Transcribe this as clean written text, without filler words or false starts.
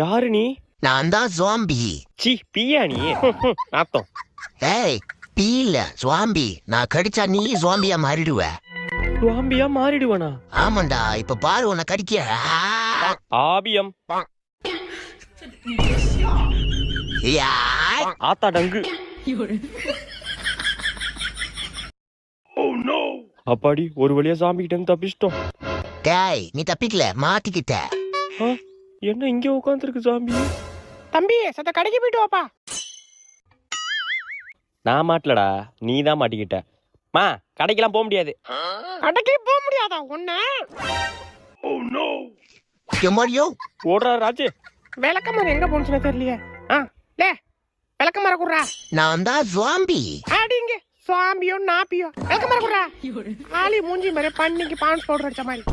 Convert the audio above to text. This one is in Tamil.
யாரு நீ? நான் தான் ஜாம்பி. சி பியா நீ? நாத்தம். ஏய் பீ இல்ல ஜாம்பி. நான் கடிச்சா நீ ஜாம்பியா மாறிடுவ. ஜாம்பியா மாறிடுவனா? ஆமாண்டா, இப்ப பாரு உன்னை கடிக்க. ஆபியம். யாய். ஆத்தா டங்கு. அப்பாடி ஒரு வழியா ஜாம்பி கிட்ட இருந்து தப்பிச்சிட்டோம். டேய் நீ தப்பிக்கல, மாட்டிக்கிட்ட. என்ன இங்க உட்காந்துருக்கு ஜாம்பி? தம்பி சத்த கடைக்கு போயிட்டு வாப்பா. நான் மாட்டலடா, நீ தான் மாட்டிக்கிட்ட. மா கடைக்கெல்லாம் போக முடியாது. கடைக்கு போக முடியாதா உன்ன? எம்மாடியோ ஓடுறா ராஜு. விளக்கமாறு எங்க போனுச்சுன்னு தெரியலையே. லே விளக்கமாற குடுறா. நான் தான் ஜாம்பி. அடிங்க சுவாம்பியோ நாப்பியோ விளக்கமாற குடுறா. ஆளி மூஞ்சி மாதிரி பண்ணிக்கு பான்ஸ் பவுடர் அடிச்ச மாதிரி.